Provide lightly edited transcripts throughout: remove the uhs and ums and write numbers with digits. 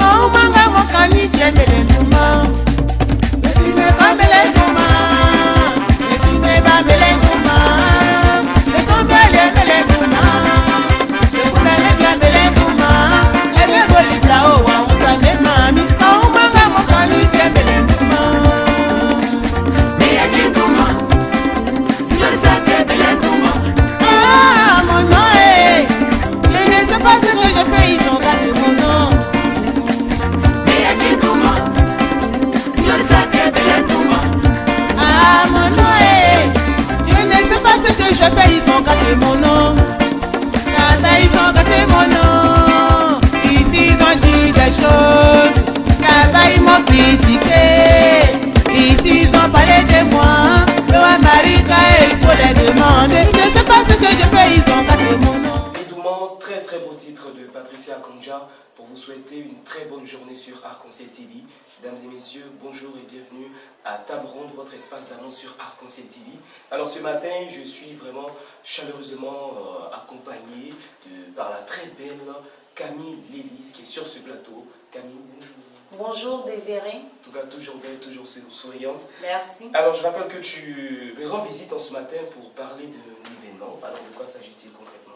Oh manga mokani tiemele nduma. Esime kamele nduma. Esime bamele nduma. Ekombele mele nduma. Ekumele biamele nduma. Ebe bolibla o wa unzame mami. Oh manga mokani tiemele nduma. Meya jinduma. Yolisa tiemele nduma. Ah mon nom est. Je ne sais pas ce que je fais, ils ont gâté mon nom. Meya jinduma. Yolisa tiemele nduma. Ah mon nom est. Je ne sais pas ce que je fais, ils ont gâté mon nom. Là-bas ils ont gâté mon nom. Ici ils ont dit des choses. Là-bas ils m'ont critiqué. Ici ils ont parlé de moi. Le Marika il faut les demander. Je ne sais pas ce que je fais, ils ont gâté mon nom. Bidouman, très très beau titre de Patricia Kanja pour vous souhaiter une très bonne journée sur Arc-en-Ciel TV. Mesdames et messieurs, bonjour et bienvenue à Table Ronde, votre espace d'annonce sur Arc-en-Ciel TV. Alors ce matin, je suis vraiment chaleureusement accompagné par la très belle Camille Lélis qui est sur ce plateau. Camille, bonjour. Bonjour Désiré. En tout cas, toujours belle, toujours souriante. Merci. Alors je rappelle que tu me rends visite en ce matin pour parler d'un événement. Alors de quoi s'agit-il concrètement?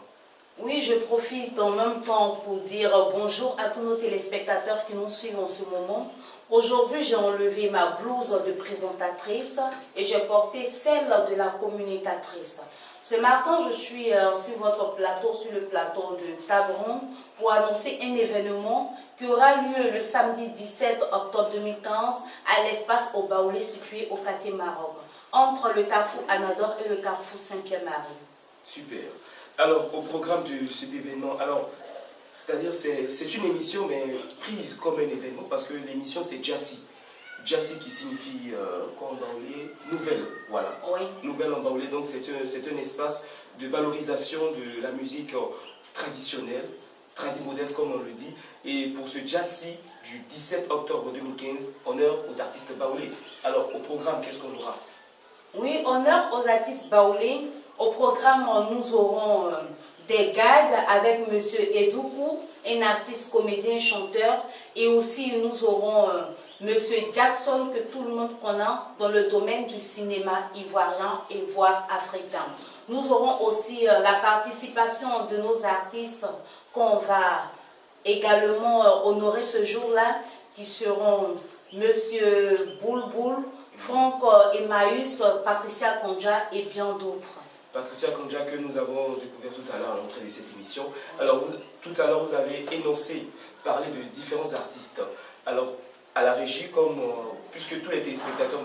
Oui, je profite en même temps pour dire bonjour à tous nos téléspectateurs qui nous suivent en ce moment. Aujourd'hui, j'ai enlevé ma blouse de présentatrice et j'ai porté celle de la communicatrice. Ce matin, je suis sur votre plateau, sur le plateau de Table Ronde, pour annoncer un événement qui aura lieu le samedi 17 octobre 2015 à l'espace au Baoulé situé au quartier Maroc, entre le carrefour Anador et le carrefour Saint-Pierre-Marie. Super. Alors, au programme de cet événement, alors, c'est-à-dire c'est une émission mais prise comme un événement parce que l'émission c'est Jassi. Jassi qui signifie quoi en baoulé? Nouvelle, voilà. Oui. Nouvelle en baoulé, donc c'est un espace de valorisation de la musique traditionnelle, tradimoderne comme on le dit. Et pour ce Jassi du 17 octobre 2015, honneur aux artistes baoulés. Alors, au programme, qu'est-ce qu'on aura? Oui, honneur aux artistes baoulés. Au programme, nous aurons des gags avec M. Edoukou, un artiste comédien chanteur. Et aussi, nous aurons M. Jackson, que tout le monde connaît dans le domaine du cinéma ivoirien et voire africain. Nous aurons aussi la participation de nos artistes qu'on va également honorer ce jour-là, qui seront M. Boulboul, Franck Emmaüs, Patricia Kanja et bien d'autres. Patricia Kanja que nous avons découvert tout à l'heure à l'entrée de cette émission. Alors, tout à l'heure, vous avez énoncé, parlé de différents artistes. Alors, à la régie, comme puisque tous les téléspectateurs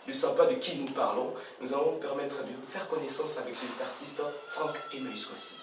ne savent pas de qui nous parlons, nous allons permettre de faire connaissance avec cet artiste, Franck Emmaüs Kwasi.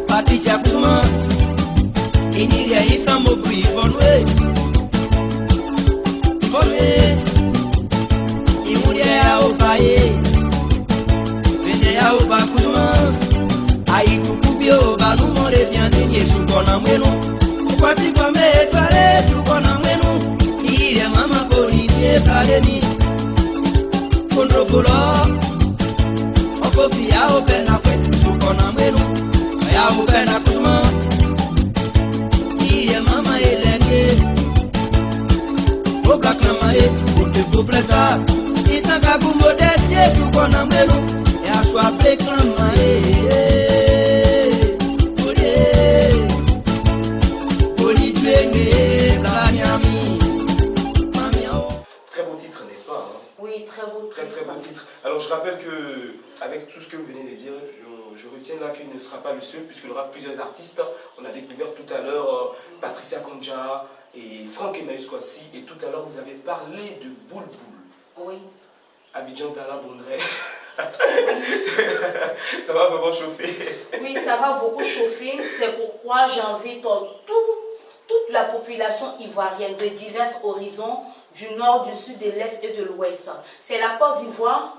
Patricia Kuma, Inilia Isambo Bonwe, Bonwe, Imuria Obaye, Venea Obakuma, Aikubio, Banumore, Bianini, Sukona Meno, Kwati Kwame, Pare, Sukona Meno, Iria Mama Polini, Palemi, Kondrokolo, Okofia, Opena, Sukona Meno. Upenda kutuma iye mama elenge o black na mae o te poplesa itaka kumodesye tukona mwenu ya swa black na mae oli twenge blanyami mamia. Très beau titre, n'est-ce pas? Oui, très beau titre. Très beau titre. Alors je rappelle que avec tout ce que vous venez de dire, je retiens là qu'il ne sera pas le seul puisqu'il y aura plusieurs artistes. On a découvert tout à l'heure Patricia Kanja et Franck Emmaüs Kwasi, et tout à l'heure vous avez parlé de Boulboul. Oui. Abidjan Tala Bondré. Ça va vraiment chauffer. Oui, ça va beaucoup chauffer. C'est pourquoi j'invite toute la population ivoirienne de divers horizons, du nord, du sud, de l'est et de l'ouest. C'est la Côte d'Ivoire,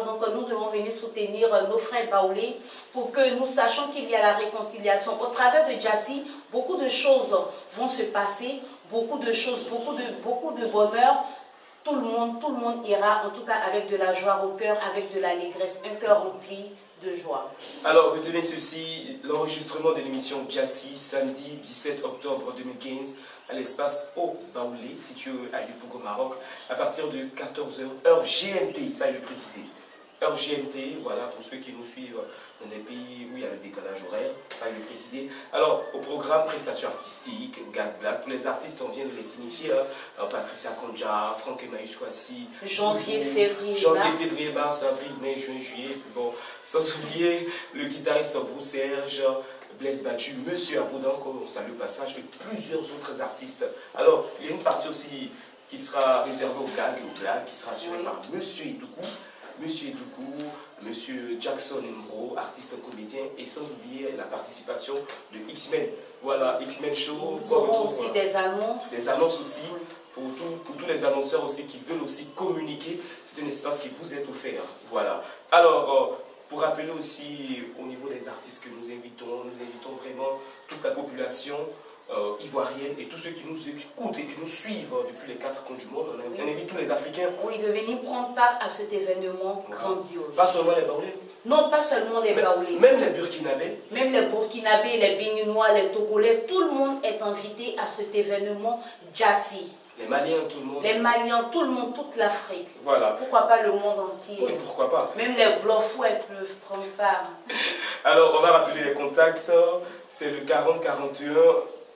donc nous devons venir soutenir nos frères baoulés pour que nous sachions qu'il y a la réconciliation. Au travers de Djassi, beaucoup de choses vont se passer, beaucoup de bonheur. Tout le monde ira, en tout cas avec de la joie au cœur, avec de l'allégresse, un cœur rempli de joie. Alors, retenez ceci, l'enregistrement de l'émission Djassi, samedi 17 octobre 2015, à l'espace Au Baoulé, situé à Yopougon, au Maroc, à partir de 14h, heure GMT, il fallait le préciser. Heure GMT, voilà, pour ceux qui nous suivent dans des pays où il y a le décalage horaire, il fallait le préciser. Alors, au programme prestations artistiques, Gag Black, tous les artistes, on vient de les signifier, Patricia Konja, Franck Emmaüs Kwasi, Janvier, février, mars, avril, mai, juin, juillet, bon, sans oublier le guitariste Bruce Serge, Blaise Battu, Monsieur Aboudan, qu'on salue au passage, et plusieurs autres artistes. Alors, il y a une partie aussi qui sera réservée au gag et au blague, qui sera assurée par Monsieur Edoukou, Monsieur Jackson Mbro, artiste comédien, et sans oublier la participation de X-Men. Voilà, X-Men Show. Nous aurons aussi des annonces. Des annonces aussi, pour tous les annonceurs aussi qui veulent aussi communiquer. C'est un espace qui vous est offert. Voilà. Alors, pour rappeler aussi au niveau des artistes que nous invitons vraiment toute la population ivoirienne et tous ceux qui nous écoutent et qui nous suivent depuis les 4 coins du monde. On invite tous les Africains. Oui, de venir prendre part à cet événement grandiose. Pas seulement les Baoulés. Non, pas seulement les Baoulés. Même les Burkinabés. Même les Burkinabés, les Béninois, les Togolais, tout le monde est invité à cet événement Djassi. Les Maliens, tout le monde. Les Maliens, tout le monde, toute l'Afrique. Voilà. Pourquoi pas le monde entier? Oui, pourquoi pas. Même les Blofouets peuvent prendre part. Alors, on va rappeler les contacts. C'est le 40 41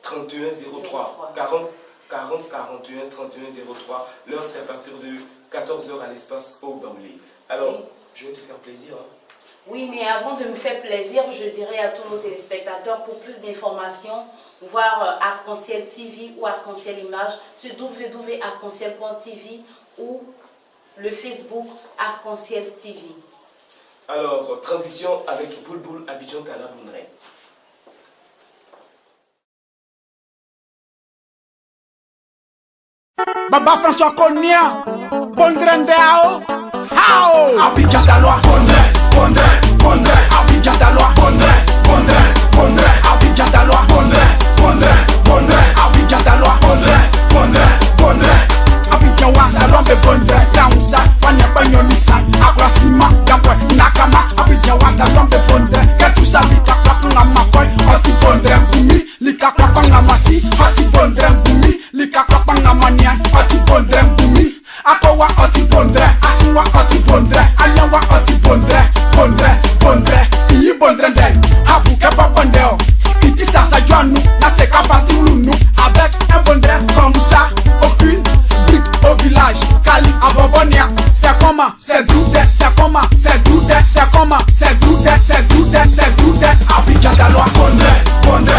31 03. 40 41 31 03. L'heure, c'est à partir de 14h à l'espace Au Baoulé. Alors, oui. Je vais te faire plaisir. Hein. Oui, mais avant de me faire plaisir, je dirais à tous nos téléspectateurs, pour plus d'informations, voir Arc-en-Ciel TV ou Arc-en-Ciel Image sur www.arc-en-ciel.tv ou le Facebook Arc-en-Ciel TV. Alors, transition avec Boulboul Abidjan Tala Bondré. Baba François Konya, Bondrendao, Hao, Abidjan Taloa, Bondré, Abidjan Taloa, Bondré, Abidjan Taloa, Bondré, Abidjan Taloa, Bondré, Abidjan wa Taloa be Bondré, Kamusa, Fanya Banyonisa, Akwasima, Gampwe, Nakama, Abidjan wa Taloa be Bondré, Ketusa Lika Kwakanga Makoy, Oti Bondré Bumi, Lika Kwakanga Masi, Oti Bondré Bumi, Lika Kwakanga Mania, Oti Bondré Bumi, Akowa Oti Bondré, Asiwa Oti Bondré, Anyawa Oti Bondré, Iyi Bondré Den, Habu Kepa Bondeo, Iti Sasa Joanu, Naseka Fatilunu, avec un Bondré comme ça, aucune brique au village, Kali Abobonia, c'est comment, c'est doudé, c'est comment, c'est doudé, c'est comment, c'est doudé, c'est doudé, c'est doudé, Abidjan Taloa, Bondré,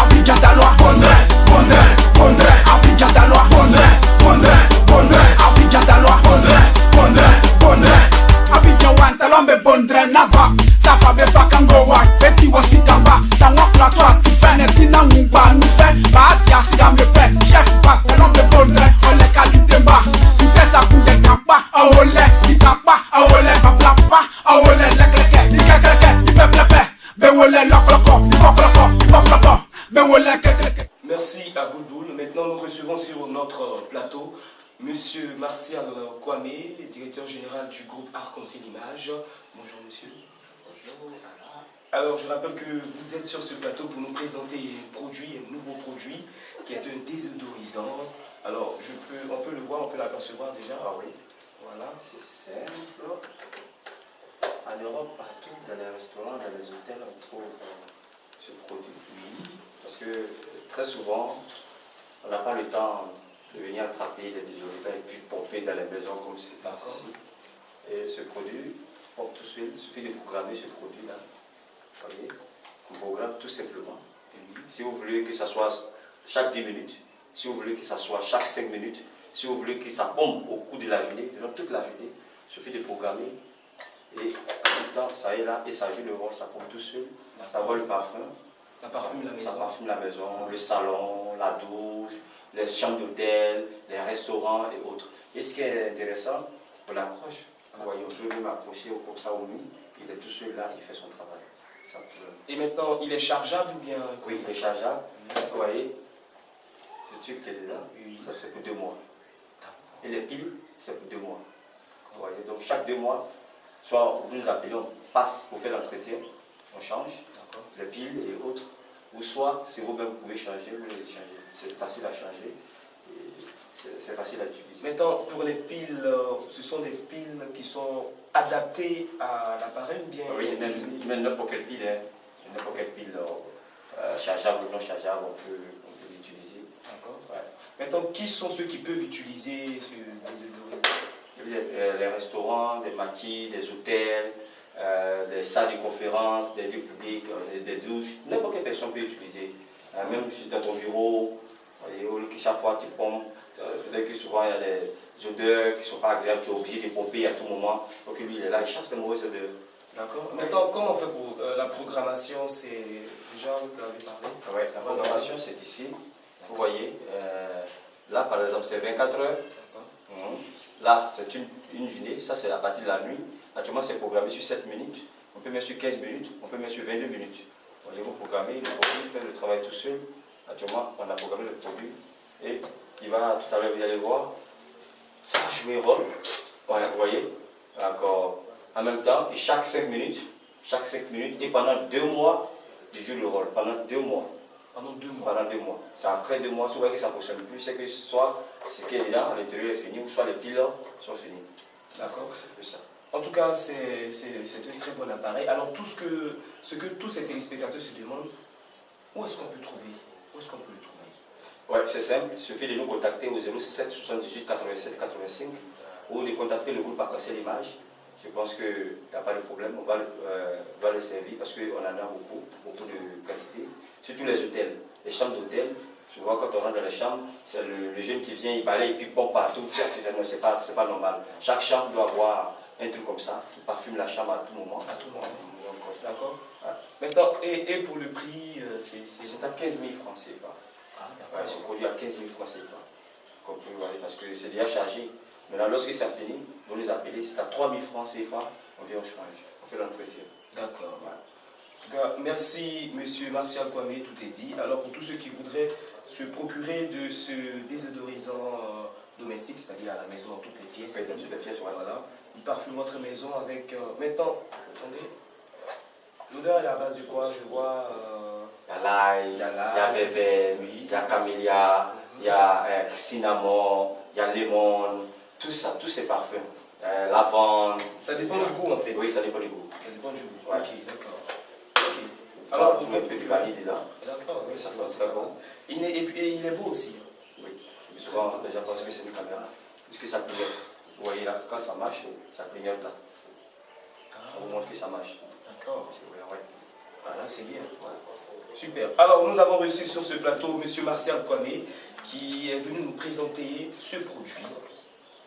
Abidjan Taloa, Bondré, Abidjan Taloa, Bondré, Abidjan Taloa, Bondré, Abidjan wan Talombe Bondré Naba, ça fa be fakangowa, petit wasikamba, ça wakla toi tu fais ne tina ngumba nous fait, ba tia siga me fait, chef ba Talombe Bondré, on les qualité ba, tu fais ça pour les kapa, awole, di kapa, awole, paplapa, awole, lekleke, di kekleke, di pepepe, be wole lokloko, di poploko, be wole kekleke. Merci à Boulboul. Maintenant, nous recevons sur notre plateau Monsieur Martial Kwame, directeur général du groupe Arc-en-Ciel Image. Bonjour monsieur. Bonjour. Alors, je rappelle que vous êtes sur ce plateau pour nous présenter un nouveau produit qui est un désodorisant. Alors, on peut le voir, on peut l'apercevoir déjà. Ah oui. Voilà, c'est simple. En Europe, partout, dans les restaurants, dans les hôtels, on trouve ce produit. Parce que très souvent, on n'a pas le temps de venir attraper les désodorisants et puis pomper dans les maisons comme c'est ici. Et ce produit, pompe tout seul, il suffit de programmer ce produit-là. Vous voyez, on programme tout simplement. Si vous voulez que ça soit chaque 10 minutes, si vous voulez que ça soit chaque 5 minutes, Si vous voulez que ça bombe au cours de la journée, durant toute la journée, il suffit de programmer. Et en même temps, ça est là et ça joue le rôle, ça pompe tout seul. Ça voit le parfum. Ça parfume la maison. Ça parfume la maison, le salon, la douche, les chambres d'hôtel, les restaurants et autres. Et ce qui est intéressant, on l'accroche. Vous voyez, on peut même accrocher comme ça au mur. Il est tout seul là, il fait son travail. Et maintenant, il est chargeable ou bien? Oui, il est chargeable. Vous voyez, ce truc qui est là, ça c'est pour 2 mois. Et les piles, c'est pour 2 mois. Vous voyez, donc chaque 2 mois, soit vous nous appelez, on passe pour faire l'entretien, on change les piles et autres, ou soit si vous-même vous pouvez changer, vous les changez. C'est facile à changer, c'est facile à utiliser. Maintenant, pour les piles, ce sont des piles qui sont adaptées à l'appareil ou bien? Oui, même n'importe quelle pile, hein. N'importe quelle pile chargeable ou non chargeable, on peut l'utiliser. D'accord. Ouais. Maintenant, qui sont ceux qui peuvent utiliser ce désodorisant? Les restaurants, des maquis, des hôtels, des salles de conférence, des lieux publics, des douches, n'importe quelle personne peut utiliser. Même dans ton bureau, et chaque fois tu pompes, dès que souvent il y a des odeurs qui ne sont pas agréables, tu es obligé de pomper à tout moment. Donc lui il est là, il chasse les mauvaises odeurs. D'accord. Maintenant, comment on fait pour la programmation? C'est déjà, vous avez parlé. Oui, la programmation c'est ici. Vous voyez, là par exemple c'est 24 heures. Là c'est une journée, ça c'est à partir de la nuit. Actuellement c'est programmé sur 7 minutes. On peut mettre sur 15 minutes, on peut mettre sur 22 minutes. Vous programmez, le produit fait le travail tout seul. Actuellement, on a programmé le produit et il va, tout à l'heure, vous allez voir, ça va jouer rôle. Voilà, vous voyez, encore en même temps, et chaque 5 minutes, et pendant 2 mois, il joue le rôle. Pendant 2 mois. Pendant 2 mois. Pendant 2 mois. C'est après 2 mois, si vous voyez que ça ne fonctionne plus, c'est que soit ce qui est là, à l'intérieur est fini, ou soit les piles sont finis. D'accord. C'est plus ça. En tout cas, c'est un très bon appareil. Alors, ce que tous ces téléspectateurs se demandent, où est-ce qu'on peut le trouver? Où est-ce qu'on peut le trouver? Ouais, c'est simple. Il suffit de nous contacter au 07 78 87 85 ou de contacter le groupe Arc-en-Ciel Image. Je pense qu'il n'y a pas de problème. On va le servir parce qu'on en a beaucoup de quantité. Surtout les hôtels, les chambres d'hôtel. Souvent, quand on rentre dans les chambres, c'est le jeune qui vient, il balaye et puis pompe partout. C'est pas normal. Chaque chambre doit avoir un truc comme ça qui parfume la chambre à tout moment. À tout moment. D'accord. Maintenant, et pour le prix, c'est à 15 000 francs CFA. Ah, d'accord. C'est produit à 15 000 francs CFA. Comme vous voyez, parce que c'est déjà chargé. Maintenant, lorsque ça finit, vous les appelez, c'est à 3 000 francs CFA, on vient au change, on fait l'entretien. D'accord. Ouais. En tout cas, merci Monsieur Martial Kwame, tout est dit. Alors pour tous ceux qui voudraient se procurer de ce désodorisant domestique, c'est-à-dire à la maison dans toutes les pièces, oui, dans toutes les pièces, voilà. Il parfume votre maison avec... Maintenant, attendez, l'odeur est à base de quoi? Je vois... Il y a l'ail, il y a verveine, il y a camélia, il y a cinnamon, il y a lemon, tout ça, tous ces parfums. Lavande. Ça dépend du goût en fait. Oui, ça dépend du goût. Ça dépend du goût. Ouais. Ok, d'accord. Alors, on met un peu du vanille dedans. D'accord, oui, ça sent très bon. Et il est beau aussi. Oui. Souvent, les gens pensent que c'est une caméra, puisque ça clignote. Vous voyez là, quand ça marche, ça clignote là. Ça vous montre que ça marche. D'accord. Ouais. Ah, là, c'est bien. Ouais. Super. Alors, nous avons reçu sur ce plateau M. Martial Kwame qui est venu nous présenter ce produit,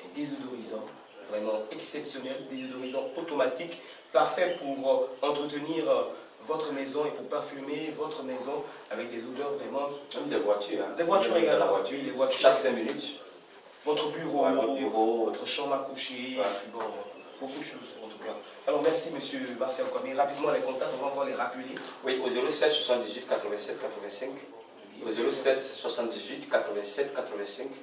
un désodorisant vraiment exceptionnel, désodorisant automatique, parfait pour entretenir votre maison et pour parfumer votre maison avec des odeurs vraiment... Même des voitures. Hein. Des voitures également. La voiture, les voitures. Chaque 5 minutes. Votre bureau, votre chambre à coucher, ouais. Bon, beaucoup de choses en tout cas. Alors merci Monsieur Martial Kwame. Rapidement les contacts, on va encore les rappeler. Oui, au 07 78 87 85. Au 07 78 87 85. Vous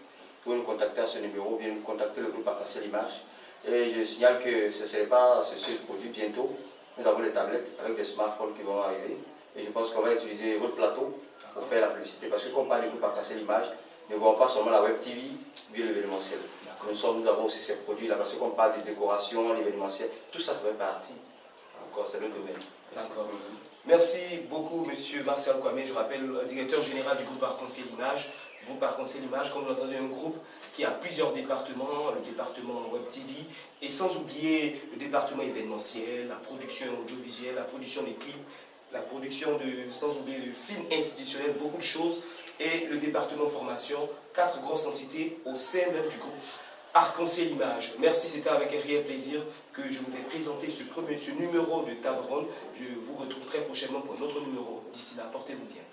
pouvez nous contacter à ce numéro, ou bien nous contacter le groupe Arc-en-Ciel Image. Et je signale que ce ne serait pas ce seul produit bientôt. Nous avons les tablettes avec des smartphones qui vont arriver. Et je pense qu'on va utiliser votre plateau pour faire la publicité. Parce que quand on parle du groupe Arc-en-Ciel Image, ne voyons pas seulement la web TV, mais l'événementiel. Nous avons aussi ces produits-là, parce qu'on parle de décoration, l'événementiel, tout ça fait partie. Encore, c'est le domaine. D'accord. Merci beaucoup, Monsieur Martial Kwame. Je rappelle, directeur général du groupe Arc-en-Ciel Image. Le groupe Arc-en-Ciel Image, comme vous l'entendez, un groupe qui a plusieurs départements, le département Web TV, et sans oublier le département événementiel, la production audiovisuelle, la production des clips, la production de, sans oublier le film institutionnel, beaucoup de choses et le département formation, 4 grosses entités au sein même du groupe Arc-en-Ciel Image. Merci, c'était avec un réel plaisir que je vous ai présenté ce numéro de Table Ronde. Je vous retrouve très prochainement pour notre numéro. D'ici là, portez-vous bien.